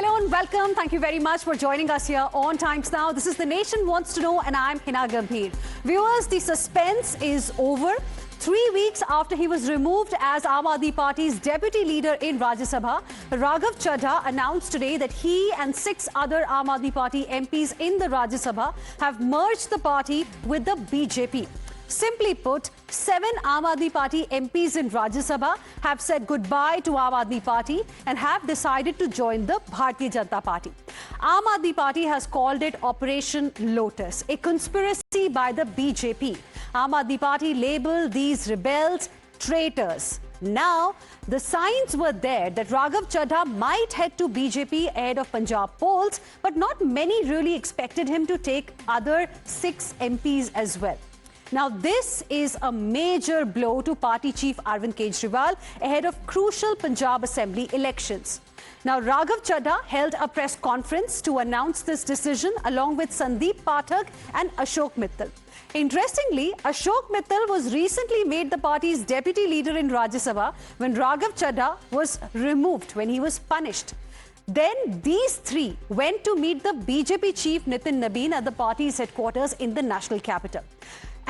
Hello and welcome. Thank you very much for joining us here on Times Now. This is The Nation Wants to Know and I'm Hina Gambhir. Viewers, the suspense is over. 3 weeks after he was removed as Aam Aadmi Party's deputy leader in Rajya Sabha, Raghav Chadha announced today that he and 6 other Aam Aadmi Party MPs in the Rajya Sabha have merged the party with the BJP. Simply put, 7 Aam Aadmi Party MPs in Rajya Sabha have said goodbye to Aam Aadmi Party and have decided to join the Bharatiya Janata Party. Aam Aadmi Party has called it Operation Lotus, a conspiracy by the BJP. Aam Aadmi Party labelled these rebels traitors. Now, the signs were there that Raghav Chadha might head to BJP ahead of Punjab polls, but not many really expected him to take other 6 MPs as well. Now, this is a major blow to party chief Arvind Kejriwal ahead of crucial Punjab Assembly elections. Now, Raghav Chadha held a press conference to announce this decision along with Sandeep Pathak and Ashok Mittal. Interestingly, Ashok Mittal was recently made the party's deputy leader in Rajya Sabha when Raghav Chadha was removed, when he was punished. Then these 3 went to meet the BJP chief Nitin Nabin at the party's headquarters in the national capital.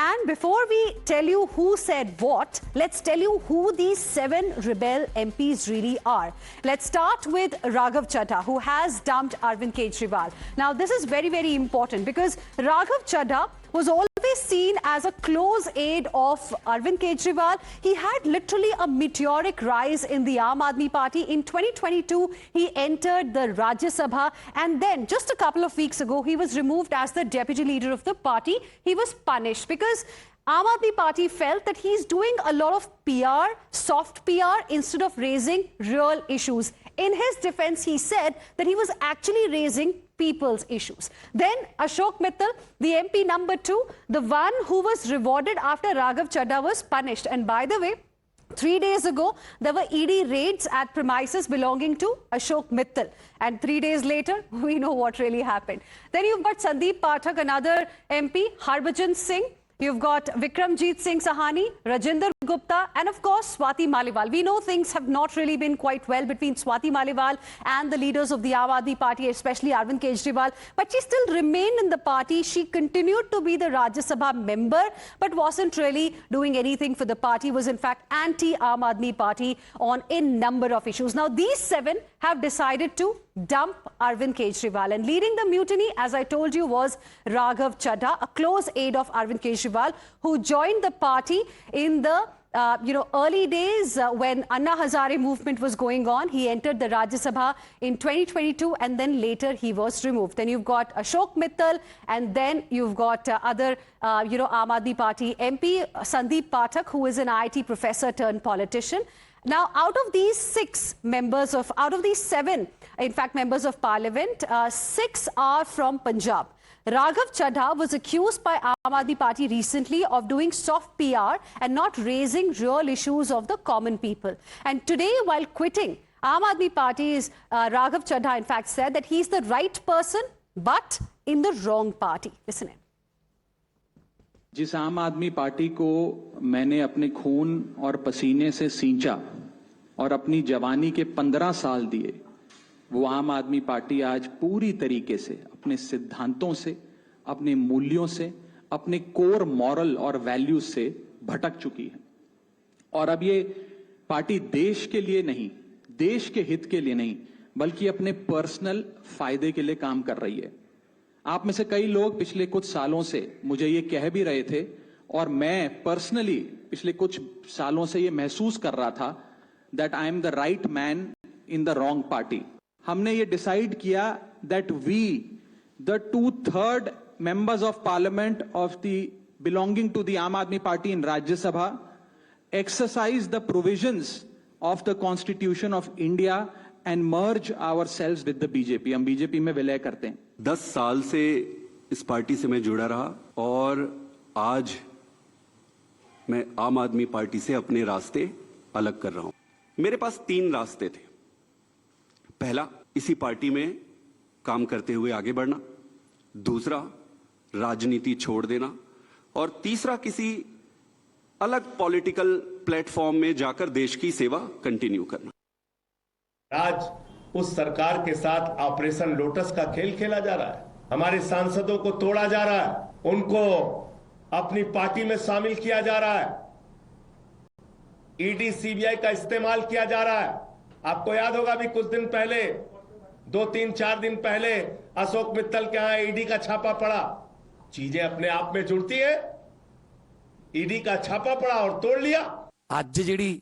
And before we tell you who said what, let's tell you who these 7 rebel MPs really are. Let's start with Raghav Chadha, who has dumped Arvind Kejriwal. Now, this is very, very important because Raghav Chadha was always seen as a close aide of Arvind Kejriwal. He had literally a meteoric rise in the Aam Aadmi Party. In 2022, he entered the Rajya Sabha, and then just a couple of weeks ago, he was removed as the deputy leader of the party. He was punished because Aam Aadmi Party felt that he's doing a lot of PR, soft PR, instead of raising real issues. In his defense, he said that he was actually raising people's issues. Then Ashok Mittal, the MP number 2, the one who was rewarded after Raghav Chadha was punished. And by the way, 3 days ago, there were ED raids at premises belonging to Ashok Mittal. And 3 days later, we know what really happened. Then you've got Sandeep Pathak, another MP, Harbhajan Singh. You've got Vikramjit Singh Sahani, Rajinder Gupta, and of course, Swati Maliwal. We know things have not really been quite well between Swati Maliwal and the leaders of the Aam Aadmi Party, especially Arvind Kejriwal. But she still remained in the party. She continued to be the Rajya Sabha member, but wasn't really doing anything for the party, was in fact anti-Aam Aadmi Party on a number of issues. Now, these 7 have decided to dump Arvind Kejriwal. And leading the mutiny, as I told you, was Raghav Chadha, a close aide of Arvind Kejriwal, who joined the party in the early days when Anna Hazare movement was going on. He entered the Rajya Sabha in 2022 and then later he was removed. Then you've got Ashok Mittal and then you've got other, Aam Aadmi Party MP, Sandeep Pathak, who is an IIT professor turned politician. Now, out of these 7, in fact, members of parliament, 6 are from Punjab. Raghav Chadha was accused by Aam Aadmi Party recently of doing soft PR and not raising real issues of the common people. And today, while quitting, Aam Aadmi Party's Raghav Chadha, in fact, said that he's the right person, but in the wrong party. Listen in. जिस आम आदमी party को मैंने अपने खून और पसीने से सींचा और अपनी जवानी के 15 साल दिए, वो आम आदमी पार्टी आज पूरी तरीके से अपने सिद्धांतों से, अपने मूल्यों से, अपने कोर मॉरल और वैल्यूज से भटक चुकी है। और अब ये पार्टी देश के लिए नहीं, देश के हित के लिए नहीं, बल्कि अपने पर्सनल फायदे के लिए काम कर रही है। आप में से कई लोग पिछले कुछ सालों से मुझे ये कह भी रहे थे और मैं पर्सनली पिछले कुछ सालों से ये महसूस कर रहा था that I am the right man in the wrong party. हमने ये डिसाइड किया that we the 2/3 members of parliament of the belonging to the Aam Aadmi Party in Rajya Sabha exercise the provisions of the Constitution of India and merge ourselves with the BJP. हम BJP में विलय करते हैं। 10 साल से इस party से मैं जुड़ा रहा और आज मैं आम आदमी पार्टी से अपने रास्ते अलग कर रहा हूं। मेरे पास 3 रास्ते थे। पहला, इसी पार्टी में काम करते हुए आगे बढ़ना, दूसरा, राजनीति छोड़ देना, और तीसरा, किसी अलग पॉलिटिकल प्लेटफॉर्म में जाकर देश की सेवा कंटिन्यू करना। आज उस सरकार के साथ ऑपरेशन लोटस का खेल खेला जा रहा है। हमारे सांसदों को तोड़ा जा रहा है, उनको अपनी पार्टी में शामिल किया जा रहा है, ईडी सीबीआई का इस्तेमाल किया जा रहा है। आपको याद होगा भी कुछ दिन पहले, 2-3-4 दिन पहले अशोक मित्तल के यहां ईडी का छापा पड़ा। चीजें अपने आप में जुड़ती है। ईडी का छापा पड़ा और तोड़ लिया। ਅੱਜ ਜਿਹੜੀ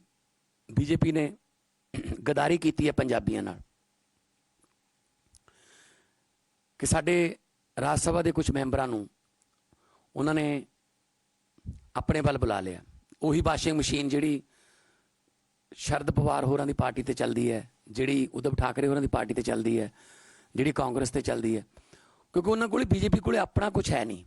ਬੀਜੇਪੀ ਨੇ ਗਦਾਰੀ ਕੀਤੀ ਹੈ ਪੰਜਾਬੀਆਂ ਨਾਲ ਕਿ ਸਾਡੇ ਰਾਜ ਸਭਾ ਦੇ ਕੁਝ ਮੈਂਬਰਾਂ ਨੂੰ ਉਹਨਾਂ ਨੇ ਆਪਣੇ ਵੱਲ ਬੁਲਾ ਲਿਆ। ਉਹੀ ਵਾਸ਼ਿੰਗ ਮਸ਼ੀਨ ਜਿਹੜੀ ਸ਼ਰਦ ਪਵਾਰ ਹੋਰਾਂ ਦੀ ਪਾਰਟੀ ਤੇ ਚੱਲਦੀ ਹੈ, ਜਿਹੜੀ ਉद्धਵ ਠਾਕਰੇ ਹੋਰਾਂ ਦੀ ਪਾਰਟੀ ਤੇ ਚੱਲਦੀ ਹੈ, ਜਿਹੜੀ ਕਾਂਗਰਸ ਤੇ ਚੱਲਦੀ ਹੈ, ਕਿਉਂਕਿ ਉਹਨਾਂ ਕੋਲ ਬੀਜੇਪੀ ਕੋਲ ਆਪਣਾ ਕੁਝ ਹੈ ਨਹੀਂ,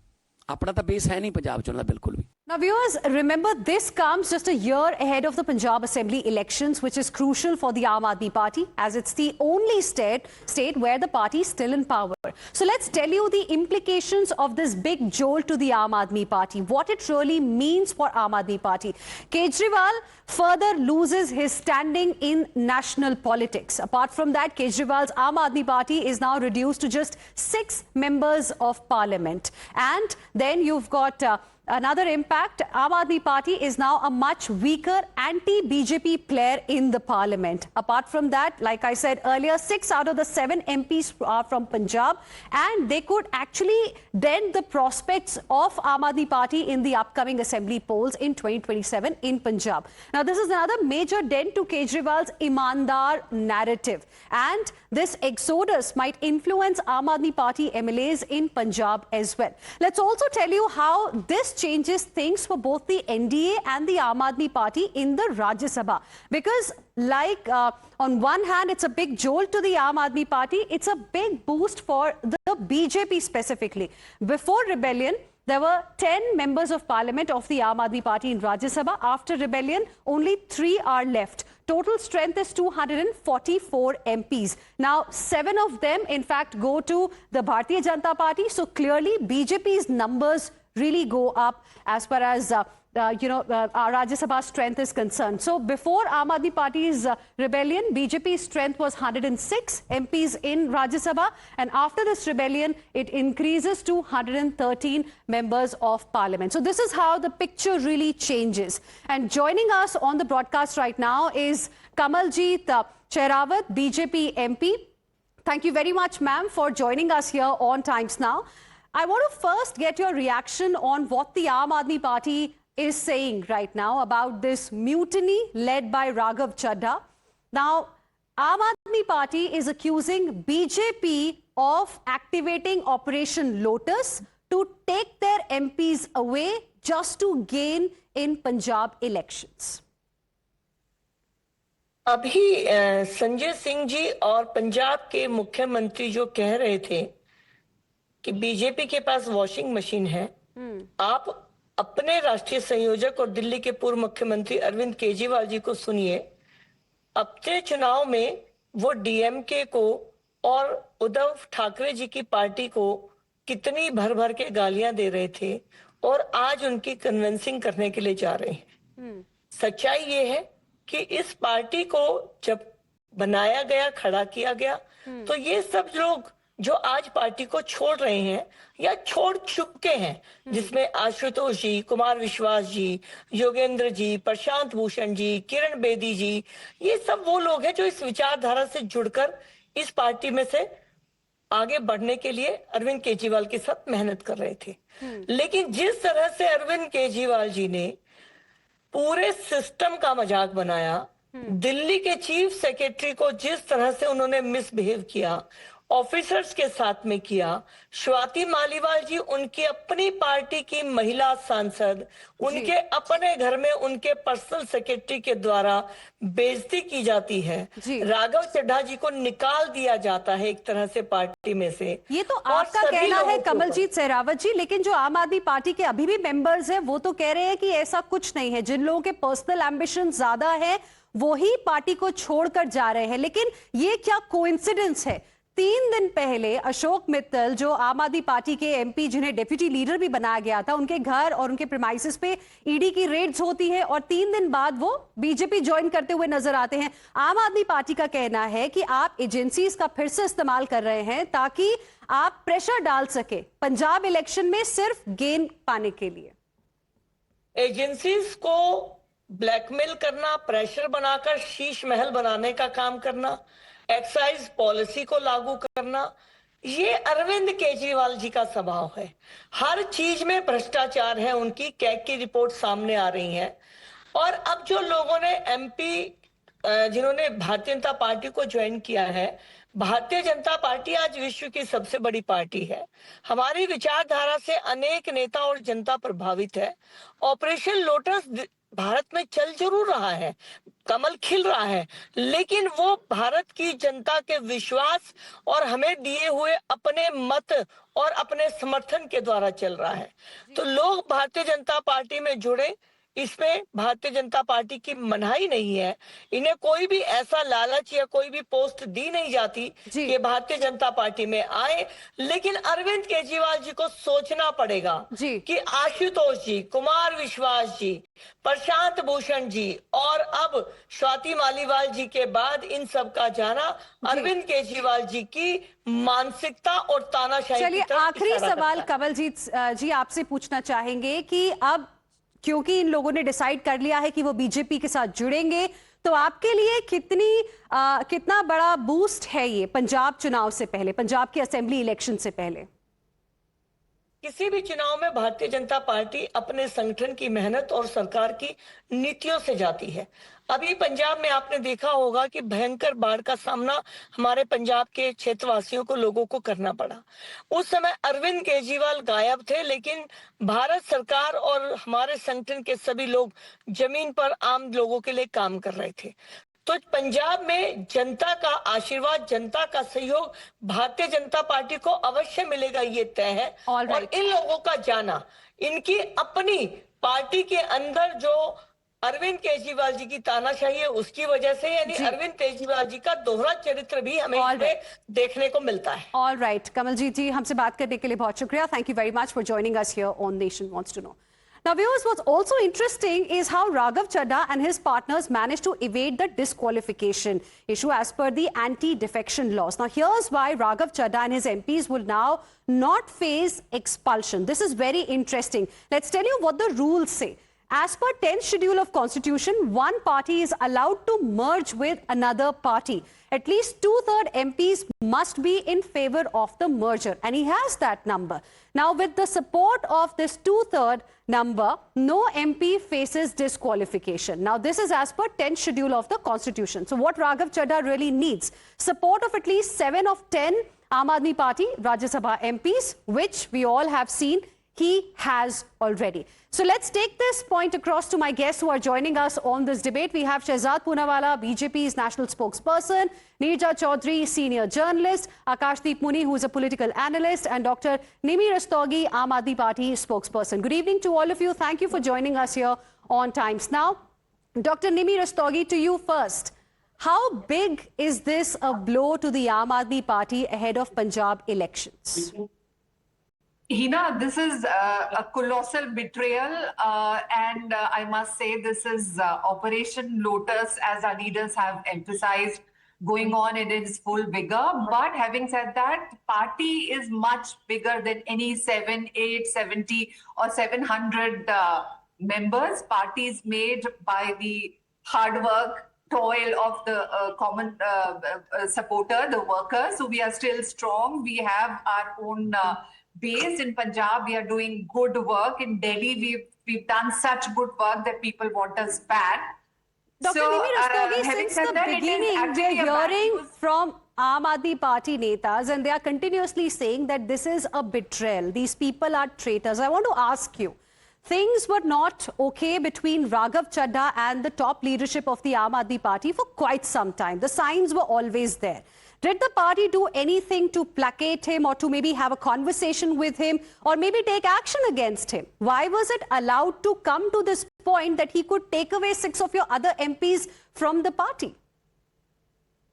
ਆਪਣਾ ਤਾਂ ਬੇਸ ਹੈ ਨਹੀਂ ਪੰਜਾਬ ਚੋਂ ਦਾ ਬਿਲਕੁਲ ਵੀ। Now, viewers, remember this comes just a year ahead of the Punjab Assembly elections, which is crucial for the Aam Aadmi Party, as it's the only state where the party is still in power. So let's tell you the implications of this big jolt to the Aam Aadmi Party, what it really means for Aam Aadmi Party. Kejriwal further loses his standing in national politics. Apart from that, Kejriwal's Aam Aadmi Party is now reduced to just 6 members of parliament. And then you've got another impact. Aam Aadmi Party is now a much weaker anti-BJP player in the parliament. Apart from that, like I said earlier, 6 out of the 7 MPs are from Punjab, and they could actually dent the prospects of Aam Aadmi Party in the upcoming assembly polls in 2027 in Punjab. Now, this is another major dent to Kejriwal's Imandar narrative, and this exodus might influence Aam Aadmi Party MLAs in Punjab as well. Let's also tell you how this changes things for both the NDA and the Aam Aadmi Party in the Rajya Sabha. Because on one hand, it's a big jolt to the Aam Aadmi Party. It's a big boost for the BJP specifically. Before rebellion, there were 10 members of parliament of the Aam Aadmi Party in Rajya Sabha. After rebellion, only 3 are left. Total strength is 244 MPs. Now, 7 of them, in fact, go to the Bharatiya Janata Party. So clearly, BJP's numbers really go up as far as our Rajya Sabha strength is concerned. So before Aam Aadmi Party's rebellion, BJP's strength was 106 MPs in Rajya Sabha, and after this rebellion, it increases to 113 members of parliament. So this is how the picture really changes. And joining us on the broadcast right now is Kamaljeet Chehrawat, BJP MP. Thank you very much, ma'am, for joining us here on Times Now. I want to first get your reaction on what the Aam Aadmi Party is saying right now about this mutiny led by Raghav Chadha. Now, Aam Aadmi Party is accusing BJP of activating Operation Lotus to take their MPs away just to gain in Punjab elections. अभी संजय सिंह जी और पंजाब के मुख्यमंत्री जो कह रहे थे कि BJP के पास वॉशिंग मशीन है, आप अपने राष्ट्रीय संयोजक और दिल्ली के पूर्व मुख्यमंत्री अरविंद केजरीवाल जी को सुनिए। अपने चुनाव में वो डीएमके को और उद्धव ठाकरे जी की पार्टी को कितनी भर भर के गालियां दे रहे थे और आज उनकी कन्विंसिंग करने के लिए जा रहे हैं। सच्चाई ये है कि इस पार्टी को जब बनाया गया, खड़ा किया गया, तो ये सब लोग जो आज पार्टी को छोड़ रहे हैं या छोड़ चुके हैं, जिसमें आशुतोष जी, कुमार विश्वास जी, योगेंद्र जी, प्रशांत भूषण जी, किरण बेदी जी, ये सब वो लोग हैं जो इस विचारधारा से जुड़कर इस पार्टी में से आगे बढ़ने के लिए अरविंद केजरीवाल के साथ मेहनत कर रहे थे। लेकिन जिस तरह से अरविंद केजरीवाल जी ने पूरे सिस्टम का मजाक बनाया, दिल्ली के चीफ सेक्रेटरी को जिस तरह से उन्होंने मिसबिहेव किया, ऑफिसर्स के साथ में किया, स्वाति मालीवाल जी उनकी अपनी पार्टी की महिला सांसद, उनके अपने घर में उनके पर्सनल सेक्रेटरी के द्वारा बेइज्जती की जाती है, राघव चड्ढा जी को निकाल दिया जाता है एक तरह से पार्टी में से। ये तो आपका कहना है कमलजीत शेरावत जी, लेकिन जो आम आदमी पार्टी के अभी भी मेंबर्स हैं वो तो कह रहे हैं कि ऐसा कुछ नहीं है। जिन लोगों के पर्सनल एम्बिशन ज्यादा है वो ही पार्टी को छोड़कर जा रहे हैं। लेकिन ये क्या कोइंसिडेंस है, 3 दिन पहले अशोक मित्तल, जो आम आदमी पार्टी के एमपी जिन्हें डेप्यूटी लीडर भी बनाया गया था, उनके घर और उनके प्रीमाइसेस पे ईडी की रेड्स होती है और 3 दिन बाद वो बीजेपी ज्वाइन करते हुए नजर आते हैं। आम आदमी पार्टी का कहना है कि आप एजेंसीज का फिर से इस्तेमाल कर रहे हैं ताकि आप प्रेशर डाल सके पंजाब इलेक्शन में सिर्फ गेन पाने के लिए। एजेंसीज को ब्लैकमेल करना, प्रेशर बनाकर शीश महल बनाने का काम करना, एक्साइज पॉलिसी को लागू करना, ये अरविंद केजरीवाल जी का स्वभाव है। हर चीज में भ्रष्टाचार है उनकी। कैग की रिपोर्ट सामने आ रही है। और अब जो लोगों ने एमपी जिन्होंने भारतीय जनता पार्टी को ज्वाइन किया है, भारतीय जनता पार्टी आज विश्व की सबसे बड़ी पार्टी है। हमारी विचारधारा से अनेक नेता और जनता प्रभावित है। ऑपरेशन लोटस भारत में चल जरूर रहा है, कमल खिल रहा है, लेकिन वो भारत की जनता के विश्वास और हमें दिए हुए अपने मत और अपने समर्थन के द्वारा चल रहा है। तो लोग भारतीय जनता पार्टी में जुड़े, इसमें भारतीय जनता पार्टी की मनाही नहीं है। इन्हें कोई भी ऐसा लालच या कोई भी पोस्ट दी नहीं जाती कि भारतीय जनता पार्टी में आए। लेकिन अरविंद केजरीवाल जी को सोचना पड़ेगा कि आशुतोष जी, कुमार विश्वास जी, प्रशांत भूषण जी और अब स्वाति मालीवाल जी के बाद इन सब का जाना अरविंद केजरीवाल जी की मानसिकता और तानाशाही। चलिए, आखिरी सवाल कमलजीत जी आपसे पूछना चाहेंगे कि अब क्योंकि इन लोगों ने डिसाइड कर लिया है कि वो बीजेपी के साथ जुड़ेंगे, तो आपके लिए कितना बड़ा बूस्ट है ये पंजाब चुनाव से पहले, पंजाब के असेंबली इलेक्शन से पहले? किसी भी चुनाव में भारतीय जनता पार्टी अपने संगठन की मेहनत और सरकार की नीतियों से जाती है। अभी पंजाब में आपने देखा होगा कि भयंकर बाढ़ का सामना हमारे पंजाब के क्षेत्रवासियों को, लोगों को करना पड़ा। उस समय अरविंद केजरीवाल गायब थे, लेकिन भारत सरकार और हमारे संगठन के सभी लोग जमीन पर आम लोगों के लिए काम कर रहे थे। तो पंजाब में जनता का आशीर्वाद, जनता का सहयोग भारतीय जनता पार्टी को अवश्य मिलेगा, ये तय है। और इन लोगों का जाना इनकी अपनी पार्टी के अंदर जो अरविंद केजरीवाल जी की तानाशाही है उसकी वजह से, यानी अरविंद केजरीवाल जी का दोहरा चरित्र भी हमें इसमें देखने को मिलता है। ऑल राइट, कमलजीत जी, हमसे बात करने के लिए बहुत शुक्रिया। Thank you very much for joining us here on Nation wants to know. Now, viewers, what's also interesting is how Raghav Chadha and his partners managed to evade the disqualification issue as per the anti-defection laws. Now, here's why Raghav Chadha and his MPs will now not face expulsion. This is very interesting. Let's tell you what the rules say. As per 10th schedule of constitution, one party is allowed to merge with another party. At least 2/3 MPs must be in favor of the merger, and he has that number. Now, with the support of this 2/3 number, no MP faces disqualification. Now, this is as per 10th schedule of the constitution. So, what Raghav Chadha really needs, support of at least 7 of 10 Aam Aadmi Party Rajya Sabha MPs, which we all have seen he has already. So let's take this point across to my guests who are joining us on this debate. We have Shehzad Poonawala, BJP's national spokesperson, Neerja Chaudhary, senior journalist, Akashdeep Muni, who is a political analyst, and Dr. Nimi Rastogi, Aam Aadmi Party spokesperson. Good evening to all of you. Thank you for joining us here on Times Now. Dr. Nimi Rastogi, to you first. How big is this a blow to the Aam Aadmi Party ahead of Punjab elections? Hina, this is a colossal betrayal, and I must say this is Operation Lotus, as our leaders have emphasized, going on in its full vigor. But having said that, party is much bigger than any 7, 8, 70 or 700 members. Party is made by the hard work, toil of the common supporter, the workers. So we are still strong. We have our own base in Punjab. We are doing good work. In Delhi, we've done such good work that people want us back. Dr. Nimi Rastogi, since the beginning, we are hearing from Aam Aadmi Party netas, and they are continuously saying that this is a betrayal. These people are traitors. I want to ask you, things were not okay between Raghav Chadha and the top leadership of the Aam Aadmi Party for quite some time. The signs were always there. Did the party do anything to placate him or to maybe have a conversation with him or maybe take action against him? Why was it allowed to come to this point that he could take away 6 of your other MPs from the party?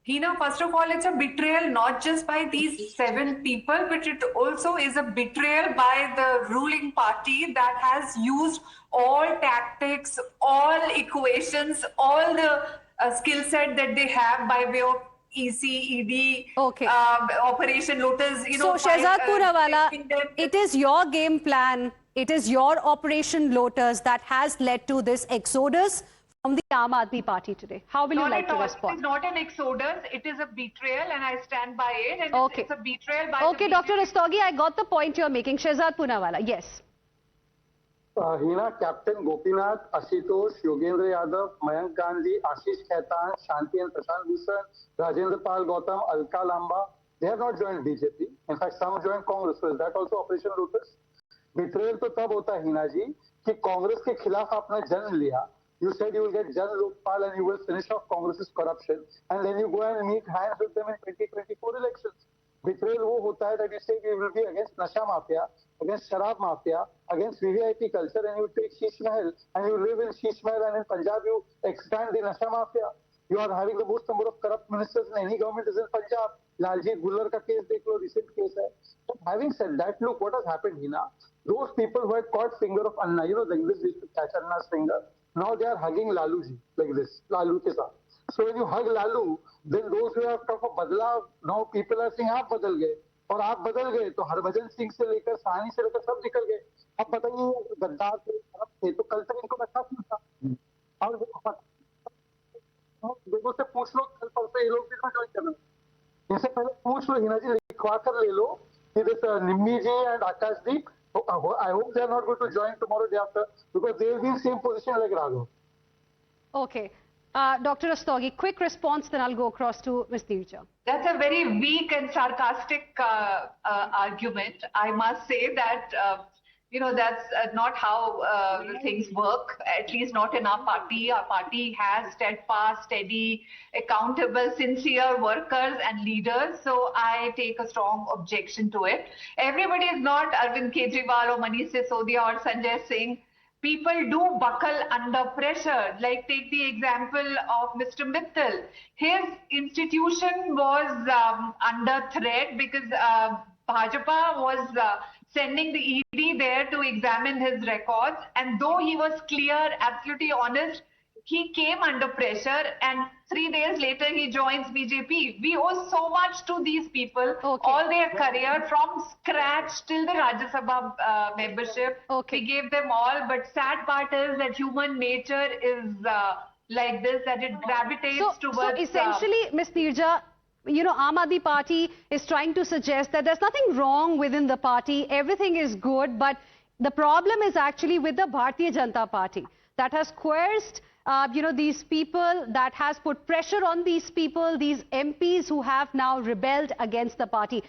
Hina, first of all, it's a betrayal not just by these 7 people, but it also is a betrayal by the ruling party that has used all tactics, all equations, all the skill set that they have by way of EC, ED, Okay. Operation Lotus. So, Shehzad Poonawalla, it is your game plan, it is your Operation Lotus that has led to this exodus from the Aam Aadmi Party today. How will you Not like at to all. respond? It is not an exodus. It is a betrayal, and I stand by it. And Okay. it's a betrayal by Okay, the Dr. Rastogi, I got the point you're making. Shehzad Poonawalla, yes. Hina, Captain Gopinath, Ashutosh, Yogendra Yadav, Mayank Gandhi, Ashish Khetan, Shanti and Prashant Bhushan, Rajendra Pal Gautam, Alka Lamba, they have not joined BJP. In fact, some joined Congress. So is that also Operation Lotus? Betrayal तो तब होता है हिना जी कि कांग्रेस के खिलाफ आपने जन्म लिया. You said you will get Jan Lokpal and you will finish off Congress's corruption, and then you go and meet hands with them in 2024 elections. Betrayal वो होता है that you say you will be against Nasha Mafia, against Sharab Mafia, against VVIP culture, and you take Sheesh Mahal, and you live in Sheesh Mahal, and in Punjab you expand the Nasha Mafia. You are having the most number of corrupt ministers in any government is in Punjab. Laljit Gullar का case देख लो, recent case है. But having said that, look what has happened, Hina. Those people who had caught finger of Anna, you know, the English used to catch Anna's finger. Now they are hugging Lalu ji like this, Lalu ke saath. So when you hug Lalu, then those who have come for badla, now people are saying आप बदल गए, और आप बदल गए तो हरभजन सिंह से लेकर साहनी से लेकर सब निकल गए. अब बताइए गद्दार थे, खराब थे, तो कल तक इनको रखा क्यों था? और लोगों से पूछ लो कल परसों ये लोग भी ज्वाइन कर रहे हैं. इससे पहले पूछ लो हिना जी, लिखवा कर ले लो कि this Nimmi ji and Akashdeep, I hope they are not going to join tomorrow day after, because they will be in the same position like Raghav. Okay. Dr. Rastogi, quick response, then I'll go across to Ms. Neerja. That's a very weak and sarcastic argument. I must say that, that's not how things work, at least not in our party. Our party has steadfast, steady, accountable, sincere workers and leaders. So I take a strong objection to it. Everybody is not Arvind Kejriwal or Manish Sisodia or Sanjay Singh. People do buckle under pressure. Like take the example of Mr. Mittal. His institution was under threat because Bhajapa was sending the ED there to examine his records. And though he was clear, absolutely honest, he came under pressure, and 3 days later he joins BJP. We owe so much to these people, all their career from scratch till the Rajya Sabha membership. We gave them all, but sad part is that human nature is like this, that it gravitates towards... So essentially, Ms. Neerja, Aam Aadmi Party is trying to suggest that there's nothing wrong within the party, everything is good, but the problem is actually with the Bharatiya Janata Party that has coerced these people, that has put pressure on these people, these MPs who have now rebelled against the party.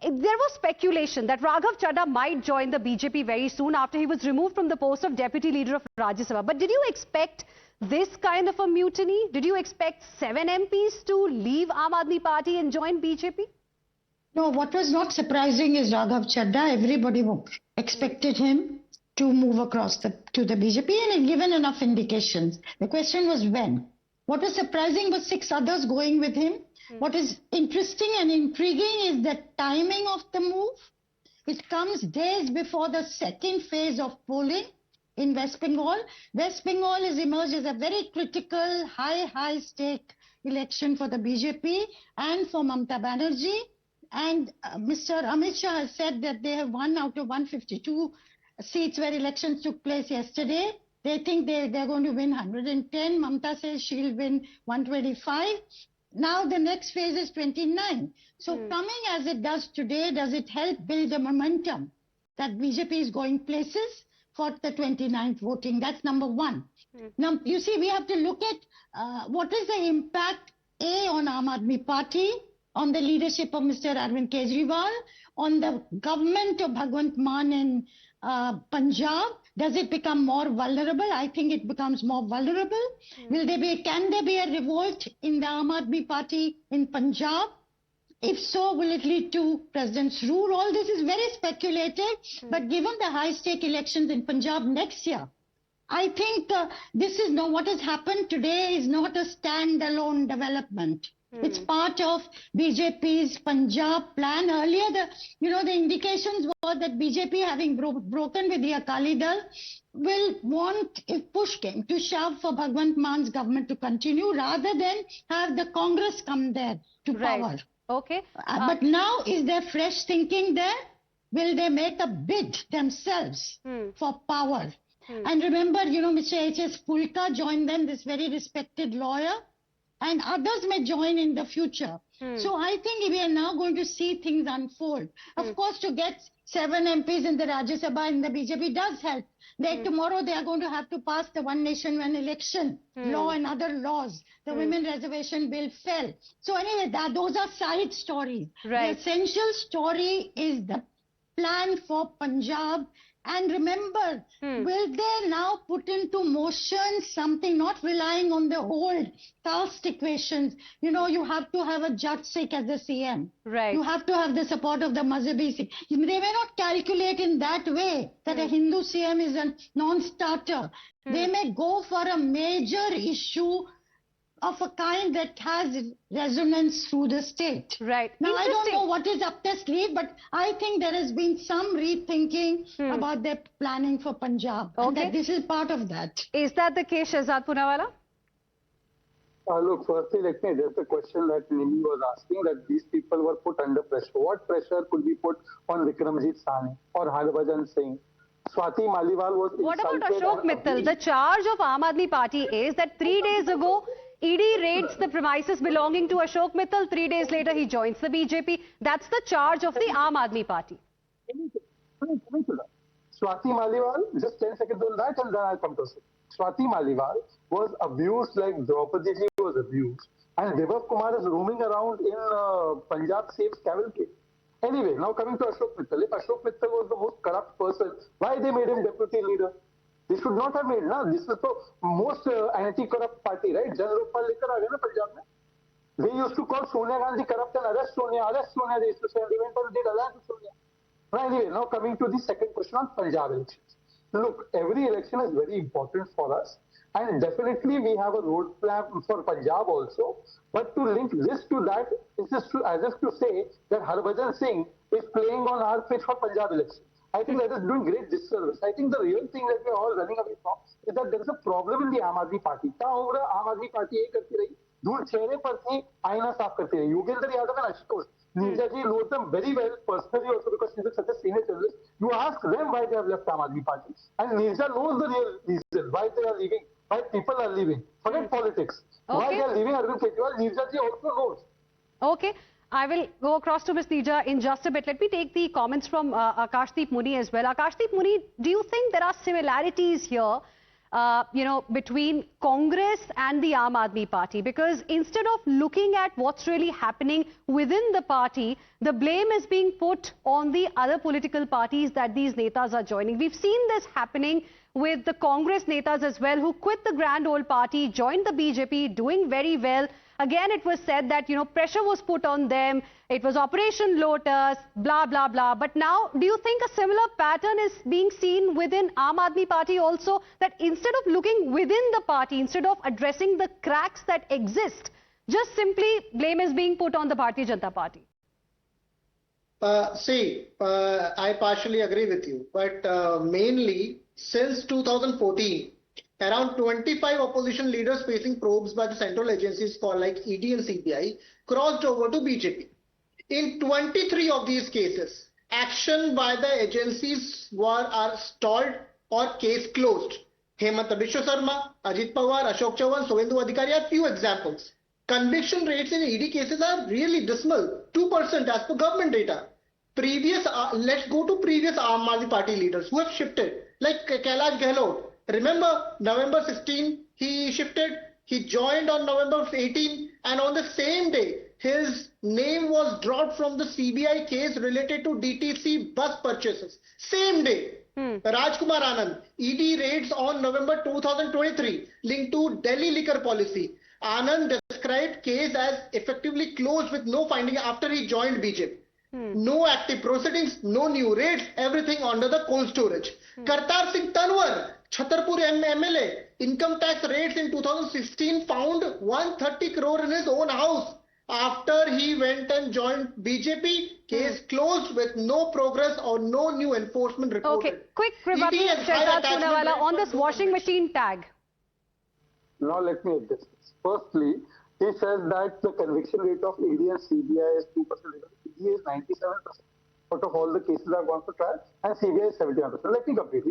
There was speculation that Raghav Chadha might join the BJP very soon after he was removed from the post of Deputy Leader of Rajya Sabha. But did you expect this kind of a mutiny? Did you expect 7 MPs to leave Aam Aadmi Party and join BJP? No, what was not surprising is Raghav Chadha. Everybody expected him to move across to the BJP, and had given enough indications. The question was when. What was surprising was 6 others going with him. What is interesting and intriguing is the timing of the move. It comes days before the second phase of polling in West Bengal. West Bengal has emerged as a very critical, high stake election for the BJP and for Mamata Banerjee. And Mr. Amit Shah has said that they have won out of 152 seats where elections took place yesterday. They think they're going to win 110. Mamata says she'll win 125. Now the next phase is 29. So coming as it does today, does it help build the momentum that BJP is going places for the 29th voting? That's number one. Now, you see, we have to look at what is the impact, A, on Aam Aadmi Party, on the leadership of Mr. Arvind Kejriwal, on the government of Bhagwant Mann in Punjab. Does it become more vulnerable? I think it becomes more vulnerable. Can there be a revolt in the Aam Aadmi Party in Punjab? If so, will it lead to President's rule? All this is very speculative, but given the high-stake elections in Punjab next year, I think what has happened today is not a standalone development. It's part of BJP's Punjab plan. Earlier, the indications were that BJP, having broken with the Akali Dal, will want, if push came, to shove for Bhagwant Man's government to continue rather than have the Congress come there to power. Right. Okay. But now, is there fresh thinking there? Will they make a bid themselves for power? And remember, Mr. H.S. Pulka joined them, this very respected lawyer, and others may join in the future. So I think we are now going to see things unfold. Of course, to get 7 MPs in the Rajya Sabha in the BJP does help. Tomorrow they are going to have to pass the One Nation, One Election law and other laws. The Women Reservation Bill fell. So anyway, those are side stories. Right. The essential story is the plan for Punjab. And remember, will they now put into motion something, not relying on the old caste equations? You have to have a Jat Sikh as the CM. Right. You have to have the support of the Mazhabi Sikh. They may not calculate in that way that a Hindu CM is a non-starter. They may go for a major issue of a kind that has resonance through the state. Right. Now, I don't Interesting. know what is up their sleeve, but I think there has been some rethinking about their planning for Punjab. And Okay. that this is part of that. Is that the case, Shehzad Poonawalla? Look, firstly, let me address the question that Nimi was asking, that these people were put under pressure. What pressure could be put on Vikramjit Sahni or Harbhajan Singh? Swati Maliwal was What about insulted Ashok and Mittal? abused. The charge of Aam Aadmi Party is that 3 days ago, ED raids the premises belonging to Ashok Mittal. 3 days later, he joins the BJP. That's the charge of the Aam Aadmi Party. Coming to that. Swati Maliwal, just 10 seconds on that and then I'll come to it. Swati Maliwal was abused like Draupadi ji was abused. And Vibhav Kumar is roaming around in Punjab Saves cavalcade. Anyway, now coming to Ashok Mittal. If Ashok Mittal was the most corrupt person, why they made him deputy leader? They should not have made, na? This is the most anti-corrupt party, right? Jan Lokpal lekar aa gaya na Punjab mein. They used to call Sonia Gandhi corrupt and arrest Sonia, they used to say, and they went and did alliance with Sonia. Anyway, now coming to the second question on Punjab elections. Look, every election is very important for us, and definitely we have a roadmap for Punjab also. But to link this to that is just to say that Harbhajan Singh is playing on our pitch for Punjab elections. I think that is doing great disservice. I think the real thing that we are all running away from is that there is a problem in the Aam Aadmi Party. क्या हो रहा है? आम आदमी party यही करती रही, धूल चेहरे पर थी, आईना साफ करती रही. Yogendra Yadav and Ashutosh, Neerja ji knows them very well personally also because she's such a senior journalist. You ask them why they have left Aam Aadmi Party, and Neerja knows the real reason why they are leaving, why people are leaving. Forget politics. Why Okay. they are leaving Arvind Kejriwal, Neerja ji also knows. Okay. I will go across to Ms. Neerja in just a bit. Let me take the comments from Akashdeep Muni as well. Akashdeep Muni, do you think there are similarities here, between Congress and the Aam Aadmi Party? Because instead of looking at what's really happening within the party, the blame is being put on the other political parties that these netas are joining. We've seen this happening with the Congress netas as well, who quit the grand old party, joined the BJP, doing very well. Again, it was said that, pressure was put on them. It was Operation Lotus, blah, blah, blah. But now, do you think a similar pattern is being seen within Aam Aadmi Party also? That instead of looking within the party, instead of addressing the cracks that exist, just simply blame is being put on the Bharatiya Janata Party? I partially agree with you. But mainly, since 2014, around 25 opposition leaders facing probes by the central agencies like ED and CBI crossed over to BJP. In 23 of these cases, action by the agencies are stalled or case closed. Hemanta Biswa Sarma, Ajit Pawar, Ashok Chavan, Sovendu Adhikari are few examples. Conviction rates in ED cases are really dismal, 2% as per government data. Let's go to previous Aam Aadmi Party leaders who have shifted, like Kailash Gehlot. Remember, November 16, he shifted, he joined on November 18, and on the same day, his name was dropped from the CBI case related to DTC bus purchases. Same day. Rajkumar Anand, ED raids on November 2023 linked to Delhi liquor policy. Anand described case as effectively closed with no finding after he joined BJP. No active proceedings, no new raids, everything under the cold storage. Kartar Singh Tanwar, Chhatarpur MLA, income tax raids in 2016 found 130 crore in his own house. after he went and joined BJP. Case closed with no progress or no new enforcement reported. Okay, quick rebuttal, ED has high Shehzad attachment Poonawalla, rate on for this no washing conviction. machine tag. Now let me address this. Firstly, he says that the conviction rate of ED and CBI is 2%. ED is 97% out of all the cases that have gone for trial, and CBI is 71%. Let me complete.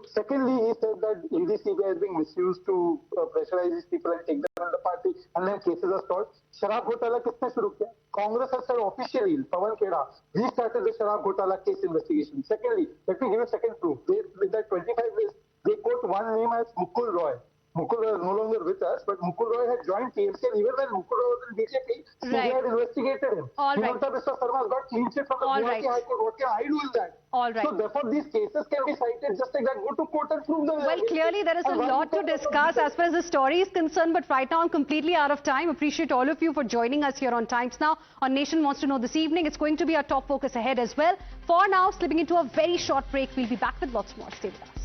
Secondly, he said that ED CBI is being misused to pressurize these people and take them in the party, and then cases are stalled. Sharab Ghotala किसने शुरू किया? Congress has said officially, Pawan Khera, we started the Sharab Ghotala case investigation. Secondly, let me give you a second proof. With that 25 days, they quote one name as Mukul Roy. Mukul Roy is no longer with us, but Mukul Roy had joined TMC, and even when Mukul Roy was in BJP, CBI had investigated him. All right. Himanta Biswa Sarma has got clean sheet from the All Guwahati right. High Court. What can I do in that? All right. So therefore, these cases can be cited just like that. Go to court and prove them. Well, clearly there is a lot to discuss as far as the story is concerned, but right now I'm completely out of time. Appreciate all of you for joining us here on Times Now. On Nation Wants to Know this evening, it's going to be our top focus ahead as well. For now, slipping into a very short break. We'll be back with lots more. Stay with us.